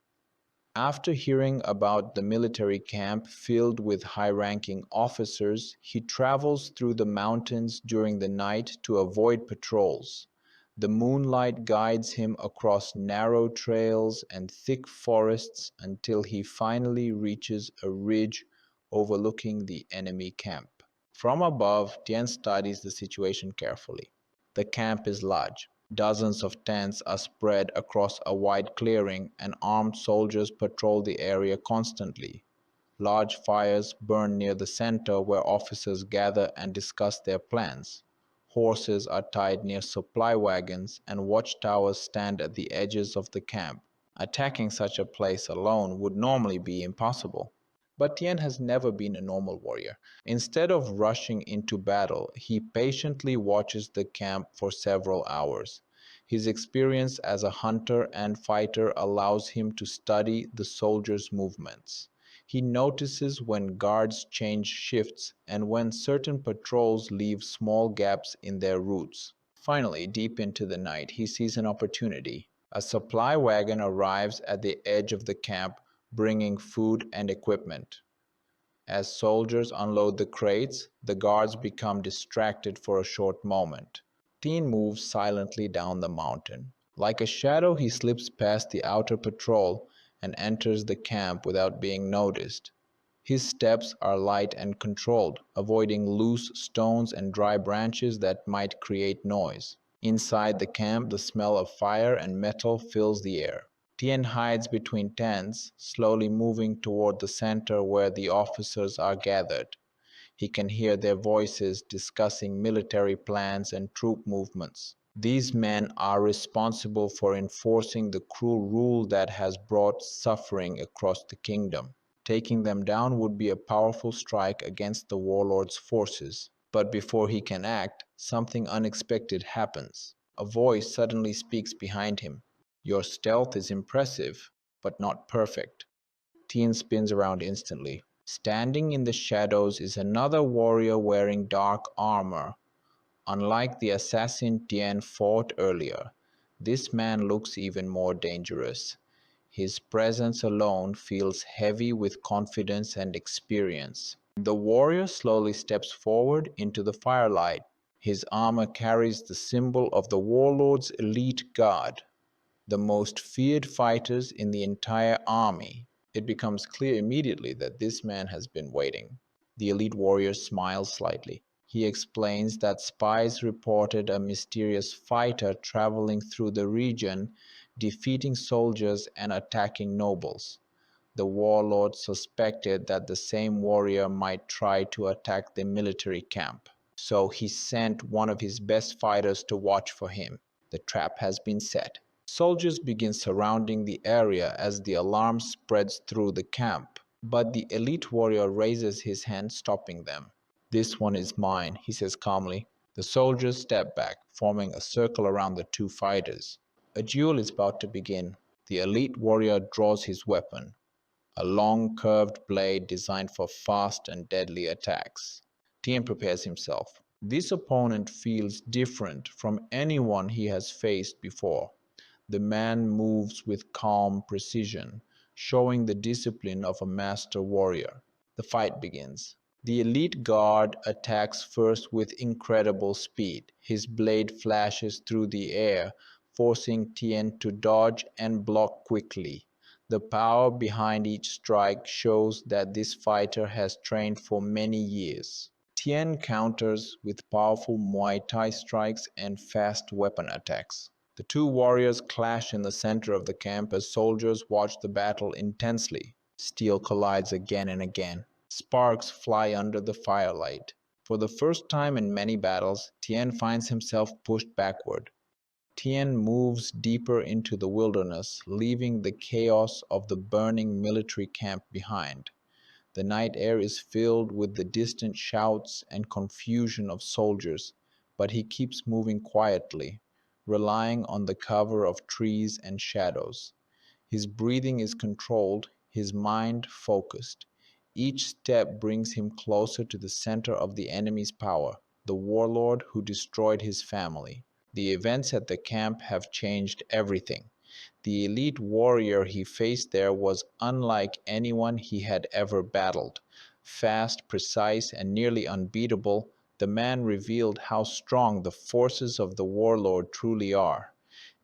After hearing about the military camp filled with high-ranking officers, he travels through the mountains during the night to avoid patrols. The moonlight guides him across narrow trails and thick forests until he finally reaches a ridge overlooking the enemy camp. From above, Tien studies the situation carefully. The camp is large. Dozens of tents are spread across a wide clearing, and armed soldiers patrol the area constantly. Large fires burn near the center where officers gather and discuss their plans. Horses are tied near supply wagons, and watchtowers stand at the edges of the camp. Attacking such a place alone would normally be impossible. But Tien has never been a normal warrior. Instead of rushing into battle, he patiently watches the camp for several hours. His experience as a hunter and fighter allows him to study the soldiers' movements. He notices when guards change shifts and when certain patrols leave small gaps in their routes. Finally, deep into the night, he sees an opportunity. A supply wagon arrives at the edge of the camp, bringing food and equipment. As soldiers unload the crates, the guards become distracted for a short moment. Tien moves silently down the mountain. Like a shadow, he slips past the outer patrol and enters the camp without being noticed. His steps are light and controlled, avoiding loose stones and dry branches that might create noise. Inside the camp, the smell of fire and metal fills the air. Tien hides between tents, slowly moving toward the center where the officers are gathered. He can hear their voices discussing military plans and troop movements. These men are responsible for enforcing the cruel rule that has brought suffering across the kingdom. Taking them down would be a powerful strike against the warlord's forces. But before he can act, something unexpected happens. A voice suddenly speaks behind him. Your stealth is impressive, but not perfect. Tien spins around instantly. Standing in the shadows is another warrior wearing dark armor. Unlike the assassin Tien fought earlier, this man looks even more dangerous. His presence alone feels heavy with confidence and experience. The warrior slowly steps forward into the firelight. His armor carries the symbol of the warlord's elite guard, the most feared fighters in the entire army. It becomes clear immediately that this man has been waiting. The elite warrior smiles slightly. He explains that spies reported a mysterious fighter traveling through the region, defeating soldiers and attacking nobles. The warlord suspected that the same warrior might try to attack the military camp. So he sent one of his best fighters to watch for him. The trap has been set. Soldiers begin surrounding the area as the alarm spreads through the camp, but the elite warrior raises his hand, stopping them. This one is mine, he says calmly. The soldiers step back, forming a circle around the two fighters. A duel is about to begin. The elite warrior draws his weapon, a long curved blade designed for fast and deadly attacks. Tien prepares himself. This opponent feels different from anyone he has faced before. The man moves with calm precision, showing the discipline of a master warrior. The fight begins. The elite guard attacks first with incredible speed. His blade flashes through the air, forcing Tien to dodge and block quickly. The power behind each strike shows that this fighter has trained for many years. Tien counters with powerful Muay Thai strikes and fast weapon attacks. The two warriors clash in the center of the camp as soldiers watch the battle intensely. Steel collides again and again. Sparks fly under the firelight. For the first time in many battles, Tien finds himself pushed backward. Tien moves deeper into the wilderness, leaving the chaos of the burning military camp behind. The night air is filled with the distant shouts and confusion of soldiers, but he keeps moving quietly, relying on the cover of trees and shadows. His breathing is controlled, his mind focused. Each step brings him closer to the center of the enemy's power, the warlord who destroyed his family. The events at the camp have changed everything. The elite warrior he faced there was unlike anyone he had ever battled. Fast, precise, and nearly unbeatable, the man revealed how strong the forces of the warlord truly are.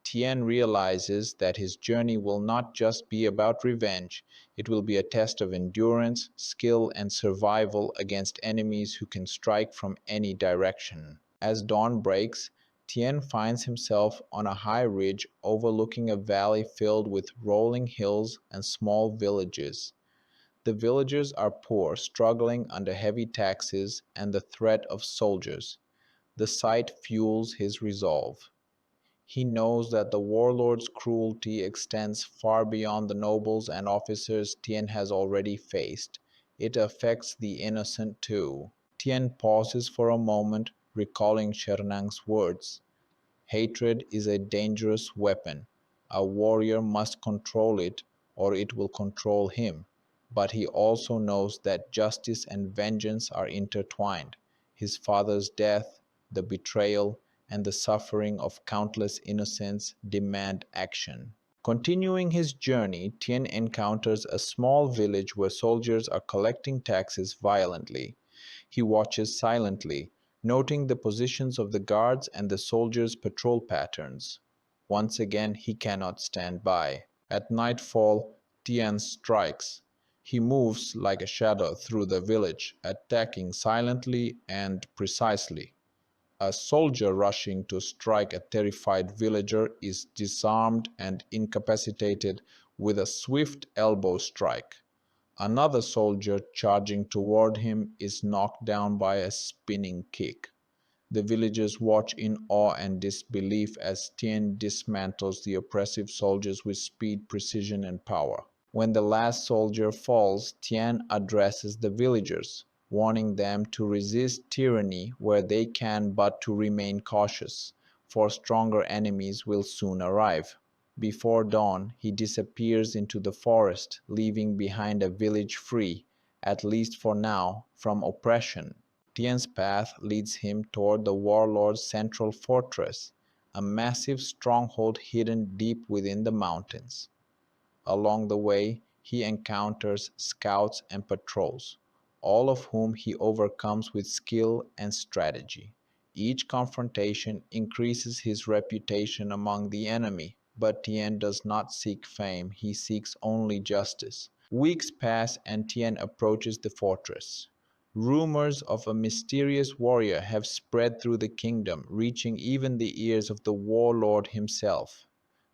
Tien realizes that his journey will not just be about revenge, it will be a test of endurance, skill, and survival against enemies who can strike from any direction. As dawn breaks, Tien finds himself on a high ridge overlooking a valley filled with rolling hills and small villages. The villagers are poor, struggling under heavy taxes and the threat of soldiers. The sight fuels his resolve. He knows that the warlord's cruelty extends far beyond the nobles and officers Tien has already faced. It affects the innocent too. Tien pauses for a moment, recalling Shernang's words. Hatred is a dangerous weapon. A warrior must control it, or it will control him. But he also knows that justice and vengeance are intertwined. His father's death, the betrayal, and the suffering of countless innocents demand action. Continuing his journey, Tien encounters a small village where soldiers are collecting taxes violently. He watches silently, noting the positions of the guards and the soldiers' patrol patterns. Once again, he cannot stand by. At nightfall, Tien strikes. He moves like a shadow through the village, attacking silently and precisely. A soldier rushing to strike a terrified villager is disarmed and incapacitated with a swift elbow strike. Another soldier charging toward him is knocked down by a spinning kick. The villagers watch in awe and disbelief as Tien dismantles the oppressive soldiers with speed, precision, and power. When the last soldier falls, Tien addresses the villagers, warning them to resist tyranny where they can but to remain cautious, for stronger enemies will soon arrive. Before dawn, he disappears into the forest, leaving behind a village free, at least for now, from oppression. Tien's path leads him toward the warlord's central fortress, a massive stronghold hidden deep within the mountains. Along the way, he encounters scouts and patrols, all of whom he overcomes with skill and strategy. Each confrontation increases his reputation among the enemy, but Tien does not seek fame, he seeks only justice. Weeks pass and Tien approaches the fortress. Rumors of a mysterious warrior have spread through the kingdom, reaching even the ears of the warlord himself.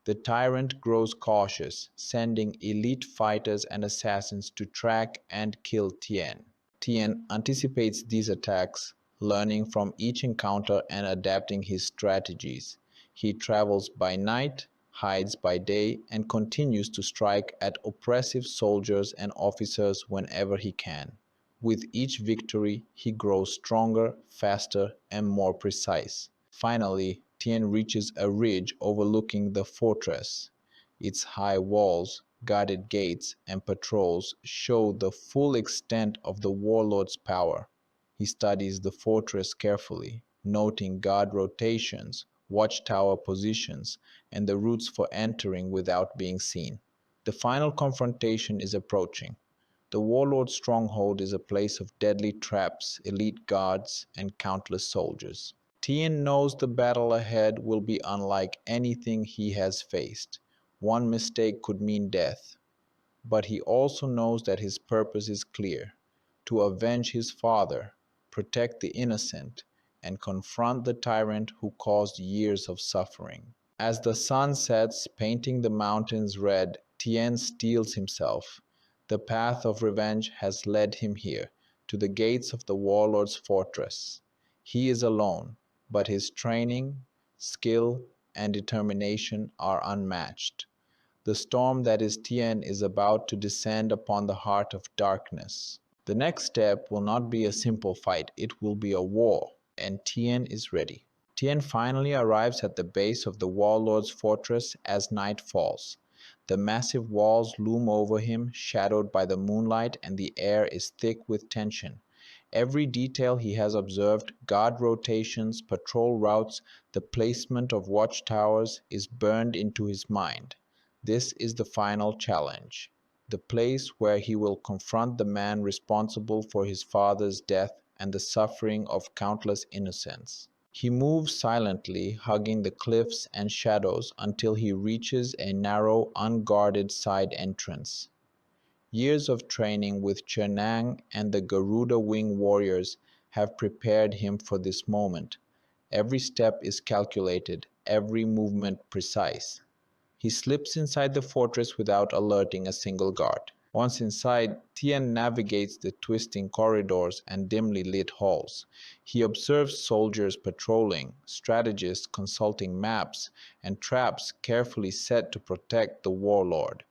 The tyrant grows cautious, sending elite fighters and assassins to track and kill Tien. Tien anticipates these attacks, learning from each encounter and adapting his strategies. He travels by night, hides by day, and continues to strike at oppressive soldiers and officers whenever he can. With each victory, he grows stronger, faster, and more precise. Finally, Tien reaches a ridge overlooking the fortress. Its high walls, guarded gates, and patrols show the full extent of the warlord's power. He studies the fortress carefully, noting guard rotations, watchtower positions, and the routes for entering without being seen. The final confrontation is approaching. The warlord's stronghold is a place of deadly traps, elite guards, and countless soldiers. Tien knows the battle ahead will be unlike anything he has faced. One mistake could mean death. But he also knows that his purpose is clear: to avenge his father, protect the innocent, and confront the tyrant who caused years of suffering. As the sun sets, painting the mountains red, Tien steels himself. The path of revenge has led him here, to the gates of the warlord's fortress. He is alone, but his training, skill, and determination are unmatched. The storm that is Tien is about to descend upon the heart of darkness. The next step will not be a simple fight, it will be a war, and Tien is ready. Tien finally arrives at the base of the warlord's fortress as night falls. The massive walls loom over him, shadowed by the moonlight, and the air is thick with tension. Every detail he has observed, guard rotations, patrol routes, the placement of watchtowers, is burned into his mind. This is the final challenge, the place where he will confront the man responsible for his father's death and the suffering of countless innocents. He moves silently, hugging the cliffs and shadows until he reaches a narrow, unguarded side entrance. Years of training with Chernang and the Garuda Wing warriors have prepared him for this moment. Every step is calculated, every movement precise. He slips inside the fortress without alerting a single guard. Once inside, Tien navigates the twisting corridors and dimly lit halls. He observes soldiers patrolling, strategists consulting maps, and traps carefully set to protect the warlord.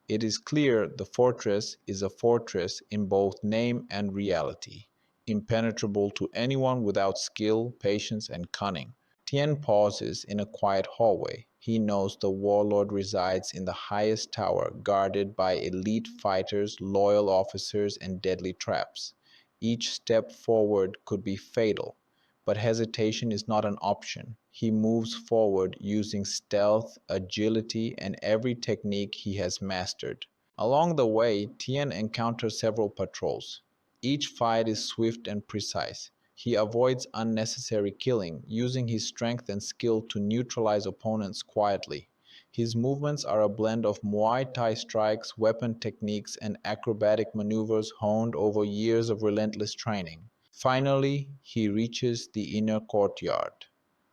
It is clear the fortress is a fortress in both name and reality, impenetrable to anyone without skill, patience, and cunning. Tien pauses in a quiet hallway. He knows the warlord resides in the highest tower, guarded by elite fighters, loyal officers, and deadly traps. Each step forward could be fatal, but hesitation is not an option. He moves forward using stealth, agility, and every technique he has mastered. Along the way, Tien encounters several patrols. Each fight is swift and precise. He avoids unnecessary killing, using his strength and skill to neutralize opponents quietly. His movements are a blend of Muay Thai strikes, weapon techniques, and acrobatic maneuvers honed over years of relentless training. Finally, he reaches the inner courtyard.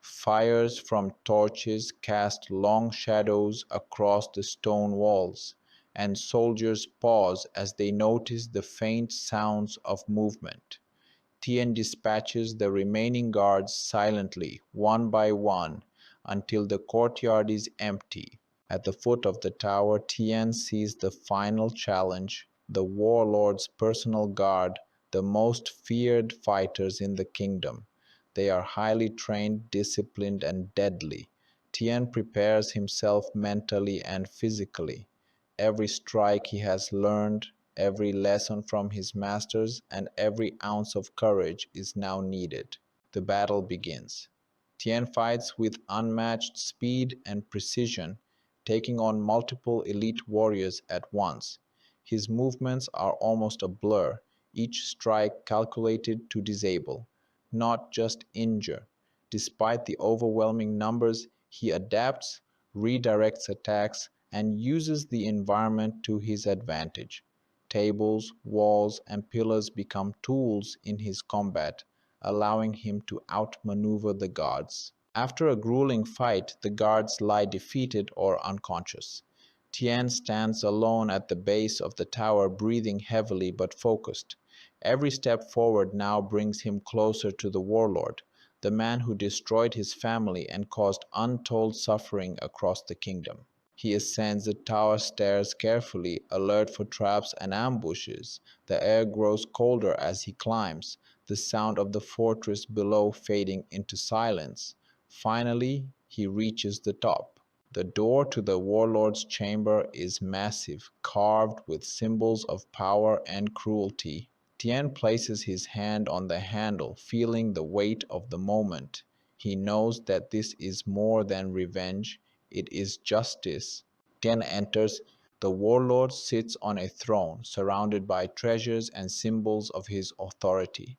Fires from torches cast long shadows across the stone walls, and soldiers pause as they notice the faint sounds of movement. Tien dispatches the remaining guards silently, one by one, until the courtyard is empty. At the foot of the tower, Tien sees the final challenge, the warlord's personal guard, the most feared fighters in the kingdom. They are highly trained, disciplined, and deadly. Tien prepares himself mentally and physically. Every strike he has learned, every lesson from his masters, and every ounce of courage is now needed. The battle begins. Tien fights with unmatched speed and precision, taking on multiple elite warriors at once. His movements are almost a blur, each strike calculated to disable, not just injure. Despite the overwhelming numbers, he adapts, redirects attacks, and uses the environment to his advantage. Tables, walls, and pillars become tools in his combat, allowing him to outmaneuver the guards. After a grueling fight, the guards lie defeated or unconscious. Tien stands alone at the base of the tower, breathing heavily but focused. Every step forward now brings him closer to the warlord, the man who destroyed his family and caused untold suffering across the kingdom. He ascends the tower stairs carefully, alert for traps and ambushes. The air grows colder as he climbs, the sound of the fortress below fading into silence. Finally, he reaches the top. The door to the warlord's chamber is massive, carved with symbols of power and cruelty. Tien places his hand on the handle, feeling the weight of the moment. He knows that this is more than revenge, it is justice. Tien enters, The warlord sits on a throne, surrounded by treasures and symbols of his authority.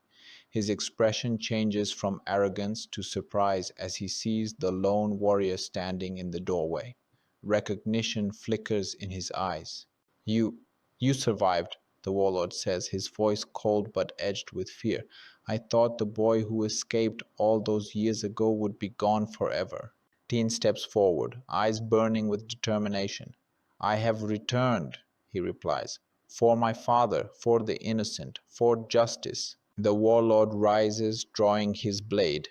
His expression changes from arrogance to surprise as he sees the lone warrior standing in the doorway. Recognition flickers in his eyes. You, you survived, the warlord says, his voice cold but edged with fear. I thought the boy who escaped all those years ago would be gone forever. Tien steps forward, eyes burning with determination. I have returned, he replies, for my father, for the innocent, for justice. The warlord rises, drawing his blade.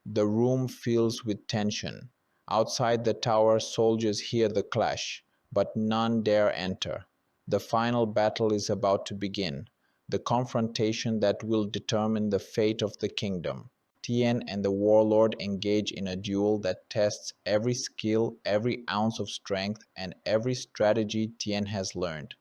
The room fills with tension. Outside the tower, soldiers hear the clash, but none dare enter. The final battle is about to begin, the confrontation that will determine the fate of the kingdom. Tien and the warlord engage in a duel that tests every skill, every ounce of strength, and every strategy Tien has learned.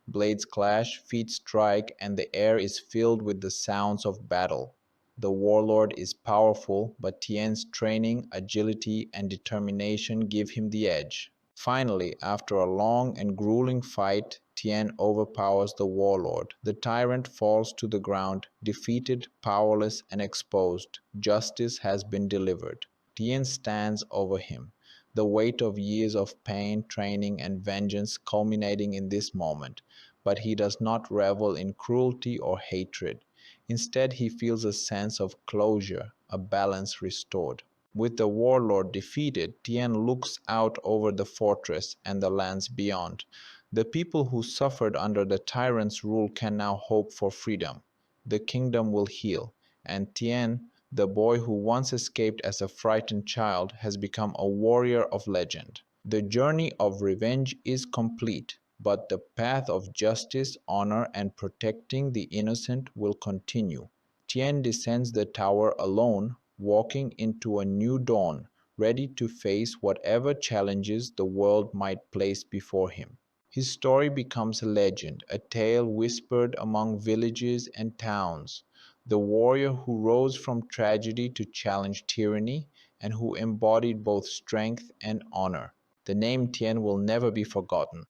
Blades clash, feet strike, and the air is filled with the sounds of battle. The warlord is powerful, but Tien's training, agility, and determination give him the edge. Finally, after a long and grueling fight, Tien overpowers the warlord. The tyrant falls to the ground, defeated, powerless, and exposed. Justice has been delivered. Tien stands over him, the weight of years of pain, training, and vengeance culminating in this moment. But he does not revel in cruelty or hatred. Instead, he feels a sense of closure, a balance restored. With the warlord defeated, Tien looks out over the fortress and the lands beyond. The people who suffered under the tyrant's rule can now hope for freedom. The kingdom will heal, and Tien, the boy who once escaped as a frightened child, has become a warrior of legend. The journey of revenge is complete, but the path of justice, honor, and protecting the innocent will continue. Tien descends the tower alone, walking into a new dawn, ready to face whatever challenges the world might place before him. His story becomes a legend, a tale whispered among villages and towns. The warrior who rose from tragedy to challenge tyranny and who embodied both strength and honor. The name Tien will never be forgotten.